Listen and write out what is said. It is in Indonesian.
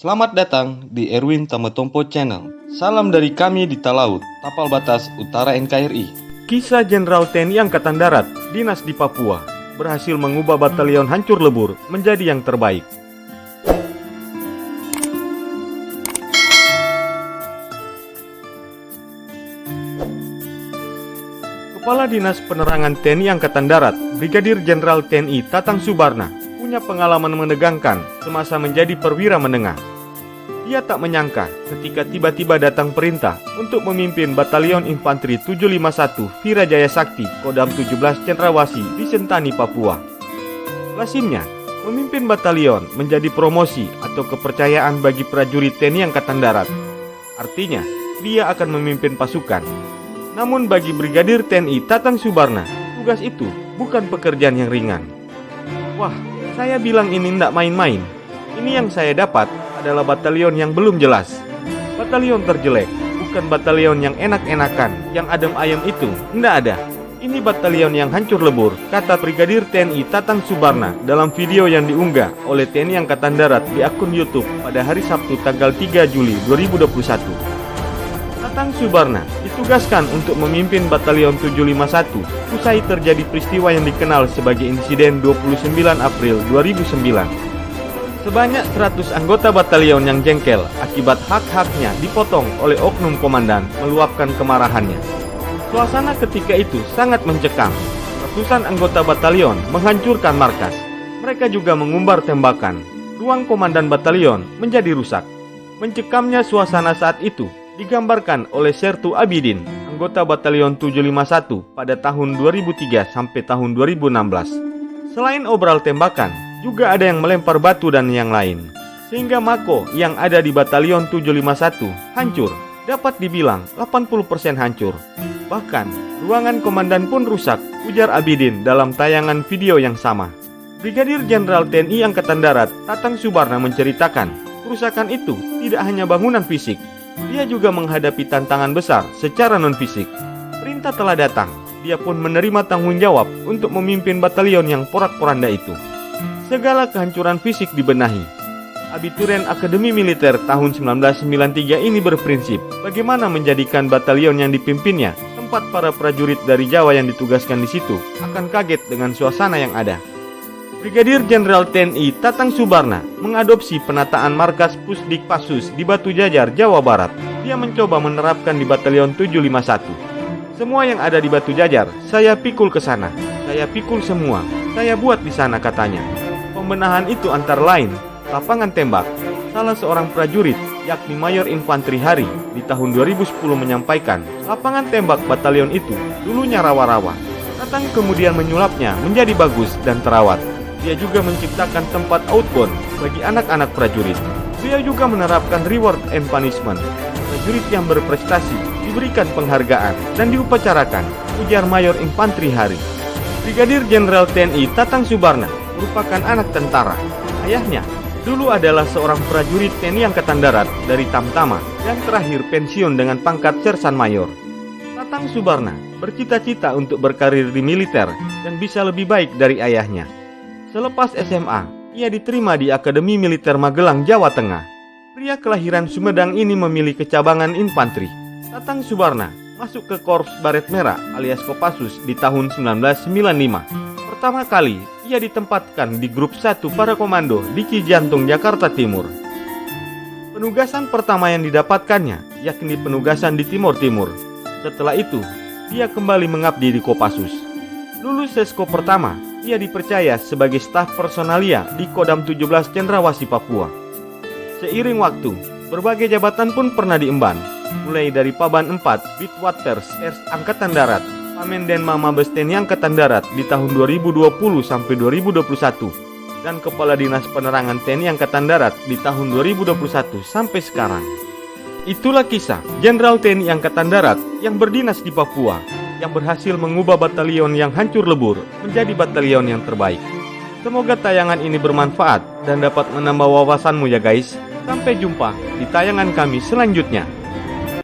Selamat datang di Erwin Tametompo Channel. Salam dari kami di Talaut, Tapal Batas Utara NKRI. Kisah Jenderal TNI Angkatan Darat, dinas di Papua, berhasil mengubah batalion hancur lebur menjadi yang terbaik. Kepala Dinas Penerangan TNI Angkatan Darat, Brigadir Jenderal TNI Tatang Subarna, punya pengalaman menegangkan semasa menjadi perwira menengah. Dia tak menyangka ketika tiba-tiba datang perintah untuk memimpin Batalion Infanteri 751 Virajaya Sakti Kodam 17 Cendrawasih di Sentani, Papua. Lazimnya, memimpin batalion menjadi promosi atau kepercayaan bagi prajurit TNI Angkatan Darat. Artinya, dia akan memimpin pasukan. Namun bagi Brigadir TNI Tatang Subarna, tugas itu bukan pekerjaan yang ringan. Wah, saya bilang ini ndak main-main. Ini yang saya dapat adalah batalion yang belum jelas. Batalion terjelek, bukan batalion yang enak-enakan, yang adem ayem itu, ndak ada. Ini batalion yang hancur lebur, kata Brigadir TNI Tatang Subarna dalam video yang diunggah oleh TNI Angkatan Darat di akun YouTube pada hari Sabtu tanggal 3 Juli 2021. Tatang Subarna ditugaskan untuk memimpin Batalion 751 usai terjadi peristiwa yang dikenal sebagai insiden 29 April 2009. Sebanyak 100 anggota batalion yang jengkel akibat hak-haknya dipotong oleh oknum komandan meluapkan kemarahannya. Suasana ketika itu sangat mencekam. Ratusan anggota batalion menghancurkan markas. Mereka juga mengumbar tembakan. Ruang komandan batalion menjadi rusak. Mencekamnya suasana saat itu digambarkan oleh Sertu Abidin, anggota Batalion 751 pada tahun 2003 sampai tahun 2016. Selain obral tembakan, juga ada yang melempar batu dan yang lain. Sehingga Mako yang ada di Batalion 751 hancur, dapat dibilang 80% hancur. Bahkan, ruangan komandan pun rusak, ujar Abidin dalam tayangan video yang sama. Brigadir Jenderal TNI Angkatan Darat Tatang Subarna menceritakan, kerusakan itu tidak hanya bangunan fisik, dia juga menghadapi tantangan besar secara non-fisik. Perintah telah datang, dia pun menerima tanggung jawab untuk memimpin batalion yang porak-poranda itu. Segala kehancuran fisik dibenahi. Abiturien Akademi Militer tahun 1993 ini berprinsip bagaimana menjadikan batalion yang dipimpinnya tempat para prajurit dari Jawa yang ditugaskan di situ akan kaget dengan suasana yang ada. Brigadir Jenderal TNI Tatang Subarna mengadopsi penataan markas Pusdik Pasus di Batu Jajar, Jawa Barat. Dia mencoba menerapkan di Batalion 751. Semua yang ada di Batu Jajar, saya pikul ke sana. Saya pikul semua. Saya buat di sana, katanya. Pembenahan itu antara lain lapangan tembak. Salah seorang prajurit, yakni Mayor Infanteri Hari, di tahun 2010 menyampaikan, lapangan tembak batalion itu dulunya rawa-rawa. Tatang kemudian menyulapnya menjadi bagus dan terawat. Dia juga menciptakan tempat outbound bagi anak-anak prajurit. Dia juga menerapkan reward and punishment. Prajurit yang berprestasi diberikan penghargaan dan diupacarakan, ujar Mayor Infanteri Hari. Brigadir Jenderal TNI Tatang Subarna merupakan anak tentara. Ayahnya dulu adalah seorang prajurit TNI Angkatan Darat dari Tamtama yang terakhir pensiun dengan pangkat Sersan Mayor. Tatang Subarna bercita-cita untuk berkarir di militer dan bisa lebih baik dari ayahnya. Selepas SMA, ia diterima di Akademi Militer Magelang, Jawa Tengah. Pria kelahiran Sumedang ini memilih kecabangan infanteri. Tatang Subarna masuk ke Korps Baret Merah alias Kopassus di tahun 1995. Pertama kali, ia ditempatkan di grup 1 para komando di Cijantung, Jakarta Timur. Penugasan pertama yang didapatkannya yakni penugasan di Timur Timur. Setelah itu, dia kembali mengabdi di Kopassus. Lulus Sesko pertama, ia dipercaya sebagai staf personalia di Kodam 17 Cendrawasih, Papua. Seiring waktu, berbagai jabatan pun pernah diemban, mulai dari Paban 4 Bitwaters Angkatan Darat, Pamendenma Mabes TNI Angkatan Darat di tahun 2020 sampai 2021, dan Kepala Dinas Penerangan TNI Angkatan Darat di tahun 2021 sampai sekarang. Itulah kisah Jenderal TNI Angkatan Darat yang berdinas di Papua, yang berhasil mengubah batalion yang hancur lebur menjadi batalion yang terbaik. Semoga tayangan ini bermanfaat dan dapat menambah wawasanmu ya guys. Sampai jumpa di tayangan kami selanjutnya.